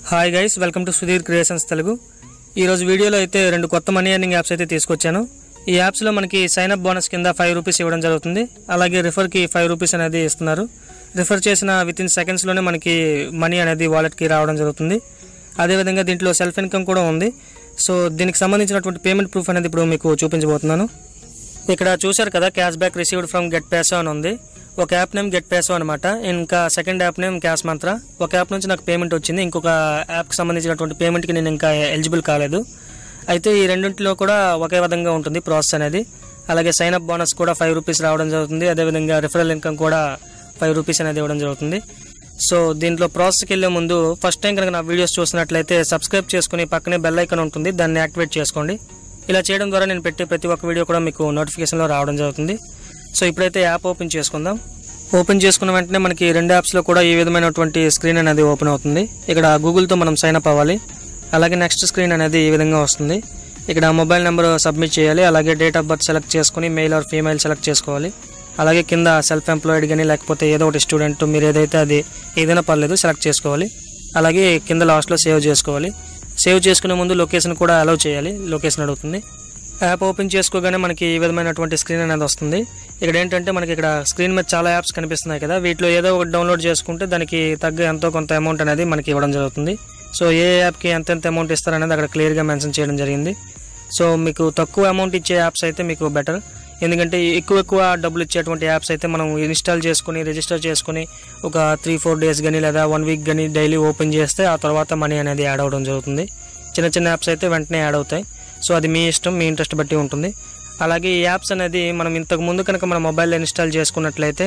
Hi guys, welcome to Sudheer creations Telugu. ఈరోజు వీడియోలో అయితే రెండు కొత్త మనీ ఎర్నింగ్ యాప్స్ అయితే తీసుకొచ్చాను. ఈ యాప్స్లో మనకి సైన్ అప్ బోనస్ కింద 5 రూపీస్ ఇవ్వడం జరుగుతుంది. అలాగే రిఫర్కి 5 రూపీస్ అనేది ఇస్తున్నారు. రిఫర్ చేసిన వితిన్ సెకండ్స్లోనే మనకి మనీ అనేది వాలెట్కి రావడం జరుగుతుంది. అదేవిధంగా దీంట్లో సెల్ఫ్ ఇన్కమ్ కూడా ఉంది. సో దీనికి సంబంధించినటువంటి పేమెంట్ ప్రూఫ్ అనేది ఇప్పుడు మీకు చూపించబోతున్నాను. ఇక్కడ చూశారు కదా, cash back received from Get Peso అని ఉంది. ఒక యాప్ నేమ్ గెట్ పేసో అనమాట. ఇంకా సెకండ్ యాప్ నేమ్ క్యాష్ మంత్ర. ఒక యాప్ నుంచి నాకు పేమెంట్ వచ్చింది, ఇంకొక యాప్కి సంబంధించినటువంటి పేమెంట్కి నేను ఇంకా ఎలిజిబుల్ కాలేదు. అయితే ఈ రెండింటిలో కూడా ఒకే విధంగా ఉంటుంది ప్రాసెస్ అనేది. అలాగే సైన్ అప్ బోనస్ కూడా 5 రూపీస్ రావడం జరుగుతుంది. అదేవిధంగా రిఫరల్ ఇన్కమ్ కూడా 5 రూపీస్ అనేది ఇవ్వడం జరుగుతుంది. సో దీంట్లో ప్రాసెస్కి వెళ్ళే ముందు ఫస్ట్ టైం కనుక నా వీడియోస్ చూసినట్లయితే సబ్స్క్రైబ్ చేసుకుని పక్కనే బెల్ ఐకాన్ ఉంటుంది, దాన్ని యాక్టివేట్ చేసుకోండి. ఇలా చేయడం ద్వారా నేను పెట్టే ప్రతి ఒక్క వీడియో కూడా మీకు నోటిఫికేషన్లో రావడం జరుగుతుంది. సో ఇప్పుడైతే యాప్ ఓపెన్ చేసుకుందాం. ఓపెన్ చేసుకున్న వెంటనే మనకి రెండు యాప్స్లో కూడా ఈ విధమైనటువంటి స్క్రీన్ అనేది ఓపెన్ అవుతుంది. ఇక్కడ గూగుల్తో మనం సైన్ అప్ అవ్వాలి. అలాగే నెక్స్ట్ స్క్రీన్ అనేది ఈ విధంగా వస్తుంది. ఇక్కడ మొబైల్ నెంబర్ సబ్మిట్ చేయాలి. అలాగే డేట్ ఆఫ్ బర్త్ సెలెక్ట్ చేసుకుని మెయిల్ ఆర్ ఫీమేల్ సెలెక్ట్ చేసుకోవాలి. అలాగే కింద సెల్ఫ్ ఎంప్లాయిడ్ కానీ లేకపోతే ఏదో ఒకటి స్టూడెంట్, మీరు ఏదైతే అది ఏదైనా పర్లేదు సెలెక్ట్ చేసుకోవాలి. అలాగే కింద లాస్ట్లో సేవ్ చేసుకోవాలి. సేవ్ చేసుకునే ముందు లొకేషన్ కూడా అలౌ చేయాలి. లొకేషన్ అడుగుతుంది. యాప్ ఓపెన్ చేసుకోగానే మనకి ఈ విధమైనటువంటి స్క్రీన్ అనేది వస్తుంది. ఇక్కడ ఏంటంటే మనకి ఇక్కడ స్క్రీన్ మీద చాలా యాప్స్ కనిపిస్తున్నాయి కదా, వీటిలో ఏదో ఒకటి డౌన్లోడ్ చేసుకుంటే దానికి తగ్గ ఎంతో కొంత అమౌంట్ అనేది మనకి ఇవ్వడం జరుగుతుంది. సో ఏ యాప్కి ఎంతెంత అమౌంట్ ఇస్తారనేది అక్కడ క్లియర్గా మెన్షన్ చేయడం జరిగింది. సో మీకు తక్కువ అమౌంట్ ఇచ్చే యాప్స్ అయితే మీకు బెటర్. ఎందుకంటే ఎక్కువ డబ్బులు ఇచ్చేటువంటి యాప్స్ అయితే మనం ఇన్స్టాల్ చేసుకుని రిజిస్టర్ చేసుకుని ఒక 3-4 డేస్ కానీ లేదా 1 వీక్ కానీ డైలీ ఓపెన్ చేస్తే ఆ తర్వాత మనీ అనేది యాడ్ అవ్వడం జరుగుతుంది. చిన్న యాప్స్ అయితే వెంటనే యాడ్ అవుతాయి. సో అది మీ ఇష్టం, మీ ఇంట్రెస్ట్ బట్టి ఉంటుంది. అలాగే ఈ యాప్స్ అనేది మనం ఇంతకు ముందు కనుక మన మొబైల్లో ఇన్స్టాల్ చేసుకున్నట్లయితే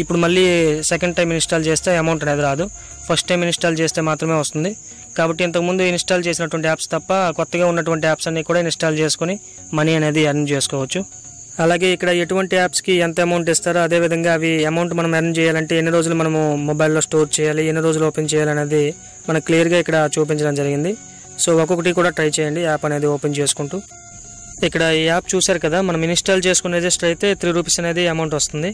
ఇప్పుడు మళ్ళీ సెకండ్ టైం ఇన్స్టాల్ చేస్తే అమౌంట్ అనేది రాదు. ఫస్ట్ టైం ఇన్స్టాల్ చేస్తే మాత్రమే వస్తుంది. కాబట్టి ఇంతకుముందు ఇన్స్టాల్ చేసినటువంటి యాప్స్ తప్ప కొత్తగా ఉన్నటువంటి యాప్స్ అన్ని కూడా ఇన్స్టాల్ చేసుకుని మనీ అనేది ఎర్న్ చేసుకోవచ్చు. అలాగే ఇక్కడ ఎటువంటి యాప్స్కి ఎంత అమౌంట్ ఇస్తారో అదేవిధంగా అవి అమౌంట్ మనం ఎర్న్ చేయాలంటే ఎన్ని రోజులు మనము మొబైల్లో స్టోర్ చేయాలి, ఎన్ని రోజులు ఓపెన్ చేయాలనేది మనకు క్లియర్గా ఇక్కడ చూపించడం జరిగింది. సో ఒక్కొక్కటి కూడా ట్రై చేయండి యాప్ అనేది ఓపెన్ చేసుకుంటూ. ఇక్కడ ఈ యాప్ చూశారు కదా, మనం ఇన్స్టాల్ చేసుకుని రిజిస్టర్ అయితే 3 రూపీస్ అనేది అమౌంట్ వస్తుంది.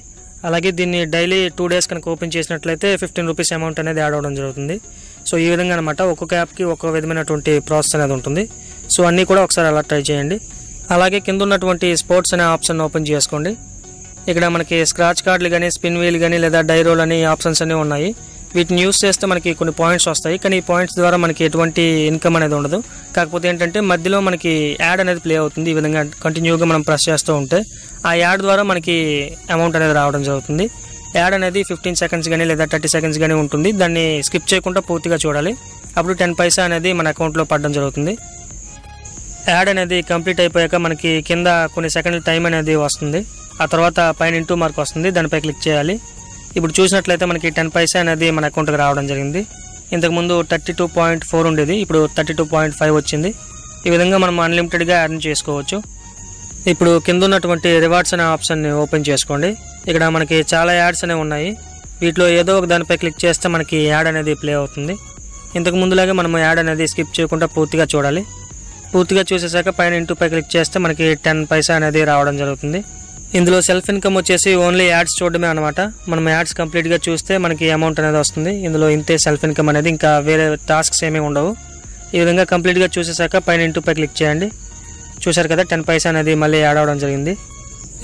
అలాగే దీన్ని డైలీ 2 డేస్ కనుక ఓపెన్ చేసినట్లయితే 15 రూపీస్ అమౌంట్ అనేది యాడ్ అవ్వడం జరుగుతుంది. సో ఈ విధంగా అనమాట ఒక్కొక్క యాప్కి ఒక్కొక్క విధమైనటువంటి ప్రాసెస్ అనేది ఉంటుంది. సో అన్నీ కూడా ఒకసారి అలా ట్రై చేయండి. అలాగే కింద ఉన్నటువంటి స్పోర్ట్స్ అనే ఆప్షన్ ఓపెన్ చేసుకోండి. ఇక్కడ మనకి స్క్రాచ్ కార్డులు కానీ స్పిన్ వీల్ కానీ లేదా డైరోల్ అని ఆప్షన్స్ అన్నీ ఉన్నాయి. వీటిని యూస్ చేస్తే మనకి కొన్ని పాయింట్స్ వస్తాయి, కానీ ఈ పాయింట్స్ ద్వారా మనకి ఎటువంటి ఇన్కమ్ అనేది ఉండదు. కాకపోతే ఏంటంటే మధ్యలో మనకి యాడ్ అనేది ప్లే అవుతుంది. ఈ విధంగా కంటిన్యూగా మనం ప్రెస్ చేస్తూ ఉంటే ఆ యాడ్ ద్వారా మనకి అమౌంట్ అనేది రావడం జరుగుతుంది. యాడ్ అనేది 15 సెకండ్స్ కానీ లేదా 30 సెకండ్స్ కానీ ఉంటుంది. దాన్ని స్కిప్ చేయకుండా పూర్తిగా చూడాలి. అప్పుడు 10 పైసా అనేది మన అకౌంట్లో పడడం జరుగుతుంది. యాడ్ అనేది కంప్లీట్ అయిపోయాక మనకి కింద కొన్ని సెకండ్ల టైం అనేది వస్తుంది. ఆ తర్వాత పైన ఇంటూ మార్క్ వస్తుంది, దానిపై క్లిక్ చేయాలి. ఇప్పుడు చూసినట్లయితే మనకి 10 పైసా అనేది మన అకౌంట్కి రావడం జరిగింది. ఇంతకుముందు 32.4 ఉండేది, ఇప్పుడు 32.5 వచ్చింది. ఈ విధంగా మనం అన్లిమిటెడ్గా యాడ్ చేసుకోవచ్చు. ఇప్పుడు కింద ఉన్నటువంటి రివార్డ్స్ అనే ఆప్షన్ని ఓపెన్ చేసుకోండి. ఇక్కడ మనకి చాలా యాడ్స్ అనేవి ఉన్నాయి. వీటిలో ఏదో ఒక దానిపై క్లిక్ చేస్తే మనకి యాడ్ అనేది ప్లే అవుతుంది. ఇంతకు ముందులాగే మనం యాడ్ అనేది స్కిప్ చేయకుండా పూర్తిగా చూడాలి. పూర్తిగా చూసేసాక పైన ఇంటూపై క్లిక్ చేస్తే మనకి 10 పైసా అనేది రావడం జరుగుతుంది. ఇందులో సెల్ఫ్ ఇన్కమ్ వచ్చేసి ఓన్లీ యాడ్స్ చూడడమే అనమాట. మనం యాడ్స్ కంప్లీట్గా చూస్తే మనకి అమౌంట్ అనేది వస్తుంది. ఇందులో ఇంతే సెల్ఫ్ ఇన్కమ్ అనేది, ఇంకా వేరే టాస్క్స్ ఏమీ ఉండవు. ఈ విధంగా కంప్లీట్గా చూసేసాక పైన ఇంటూపై క్లిక్ చేయండి. చూశారు కదా, 10 పైసా అనేది మళ్ళీ యాడ్ అవ్వడం జరిగింది.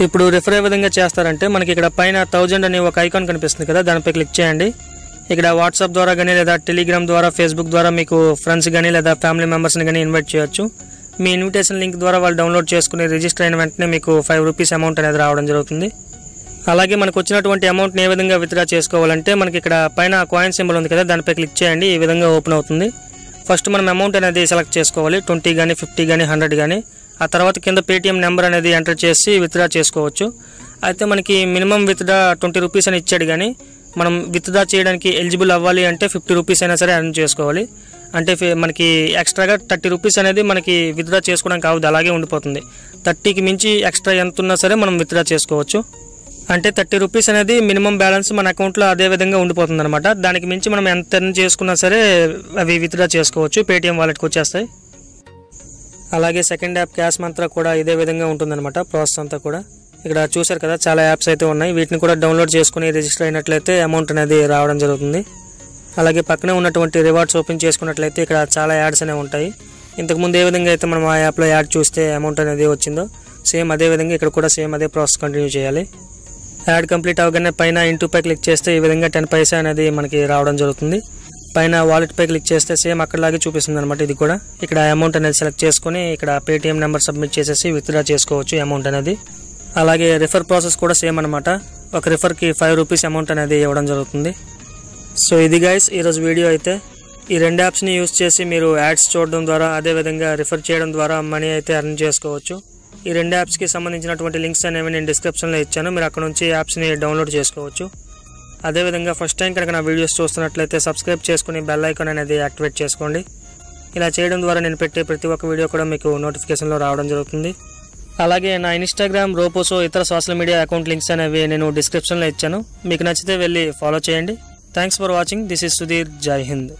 ఇప్పుడు రిఫర్ ఏ విధంగా చేస్తారంటే మనకి ఇక్కడ పైన 1000 అనే ఒక ఐకాన్ కనిపిస్తుంది కదా, దానిపై క్లిక్ చేయండి. ఇక్కడ వాట్సాప్ ద్వారా కానీ లేదా టెలిగ్రామ్ ద్వారా ఫేస్బుక్ ద్వారా మీకు ఫ్రెండ్స్ కానీ లేదా ఫ్యామిలీ మెంబర్స్ని కానీ ఇన్వైట్ చేయొచ్చు. మీ ఇన్విటేషన్ లింక్ ద్వారా వాళ్ళు డౌన్లోడ్ చేసుకుని రిజిస్టర్ అయిన వెంటనే మీకు 5 రూపీస్ అమౌంట్ అనేది రావడం జరుగుతుంది. అలాగే మనకు వచ్చినటువంటి అమౌంట్ని ఏ విధంగా విత్డ్రా చేసుకోవాలంటే మనకి ఇక్కడ పైన కాయిన్ సింబల్ ఉంది కదా, దానిపై క్లిక్ చేయండి. ఈ విధంగా ఓపెన్ అవుతుంది. ఫస్ట్ మనం అమౌంట్ అనేది సెలెక్ట్ చేసుకోవాలి, 20 కానీ 50 కానీ 100 కానీ. ఆ తర్వాత కింద పేటిఎం నెంబర్ అనేది ఎంటర్ చేసి విత్డ్రా చేసుకోవచ్చు. అయితే మనకి మినిమం విత్డ్రా 20 రూపీస్ అని ఇచ్చాడు, కానీ మనం విత్డ్రా చేయడానికి ఎలిజిబుల్ అవ్వాలి అంటే 50 రూపీస్ అయినా సరే ఎర్న్ చేసుకోవాలి. అంటే మనకి ఎక్స్ట్రాగా 30 రూపీస్ అనేది మనకి విత్డ్రా చేసుకోవడానికి కావద్దు, అలాగే ఉండిపోతుంది. 30కి మించి ఎక్స్ట్రా ఎంత ఉన్నా సరే మనం విత్డ్రా చేసుకోవచ్చు. అంటే 30 రూపీస్ అనేది మినిమం బ్యాలెన్స్ మన అకౌంట్లో అదే విధంగా ఉండిపోతుంది అనమాట. దానికి మించి మనం ఎంత ఎర్న్ చేసుకున్నా సరే అవి విత్డ్రా చేసుకోవచ్చు, పేటిఎం వాలెట్కి వచ్చేస్తాయి. అలాగే సెకండ్ యాప్ క్యాష్ మంత్ర కూడా ఇదే విధంగా ఉంటుందన్నమాట ప్రాసెస్ అంతా కూడా. ఇక్కడ చూశారు కదా, చాలా యాప్స్ అయితే ఉన్నాయి. వీటిని కూడా డౌన్లోడ్ చేసుకుని రిజిస్టర్ అయినట్లయితే అమౌంట్ అనేది రావడం జరుగుతుంది. అలాగే పక్కనే ఉన్నటువంటి రివార్డ్స్ ఓపెన్ చేసుకున్నట్లయితే ఇక్కడ చాలా యాడ్స్ అనేవి ఉంటాయి. ఇంతకుముందు ఏ విధంగా అయితే మనం ఆ యాప్లో యాడ్ చూస్తే అమౌంట్ అనేది వచ్చిందో సేమ్ అదే విధంగా ఇక్కడ కూడా సేమ్ అదే ప్రాసెస్ కంటిన్యూ చేయాలి. యాడ్ కంప్లీట్ అవగానే పైన ఇంటూ పై క్లిక్ చేస్తే ఈ విధంగా 10 పైసా అనేది మనకి రావడం జరుగుతుంది. పైన వాలెట్ పై క్లిక్ చేస్తే సేమ్ అక్కడలాగే చూపిస్తుంది అనమాట. ఇది కూడా ఇక్కడ అమౌంట్ అనేది సెలెక్ట్ చేసుకొని ఇక్కడ పేటిఎం నెంబర్ సబ్మిట్ చేసేసి విత్డ్రా చేసుకోవచ్చు అమౌంట్ అనేది. అలాగే రిఫర్ ప్రాసెస్ కూడా సేమ్ అనమాట. ఒక రిఫర్కి 5 రూపీస్ అమౌంట్ అనేది ఇవ్వడం జరుగుతుంది. సో ఇది గైస్ ఈరోజు వీడియో అయితే. ఈ 2 యాప్స్ని యూజ్ చేసి మీరు యాడ్స్ చూడడం ద్వారా అదేవిధంగా రిఫర్ చేయడం ద్వారా మనీ అయితే ఎర్న్ చేసుకోవచ్చు. ఈ 2 యాప్స్కి సంబంధించినటువంటి లింక్స్ అనేవి నేను డిస్క్రిప్షన్లో ఇచ్చాను. మీరు అక్కడ నుంచి యాప్స్ని డౌన్లోడ్ చేసుకోవచ్చు. అదేవిధంగా ఫస్ట్ టైం కనుక నా వీడియోస్ చూస్తున్నట్లయితే సబ్స్క్రైబ్ చేసుకుని బెల్ ఐకాన్ అనేది యాక్టివేట్ చేసుకోండి. ఇలా చేయడం ద్వారా నేను పెట్టే ప్రతి ఒక్క వీడియో కూడా మీకు నోటిఫికేషన్లో రావడం జరుగుతుంది. అలాగే నా ఇన్స్టాగ్రామ్, రోపోసో ఇతర సోషల్ మీడియా అకౌంట్ లింక్స్ అనేవి నేను డిస్క్రిప్షన్లో ఇచ్చాను. మీకు నచ్చితే వెళ్ళి ఫాలో చేయండి. Thanks for watching. This is Sudheer. జై హింద్.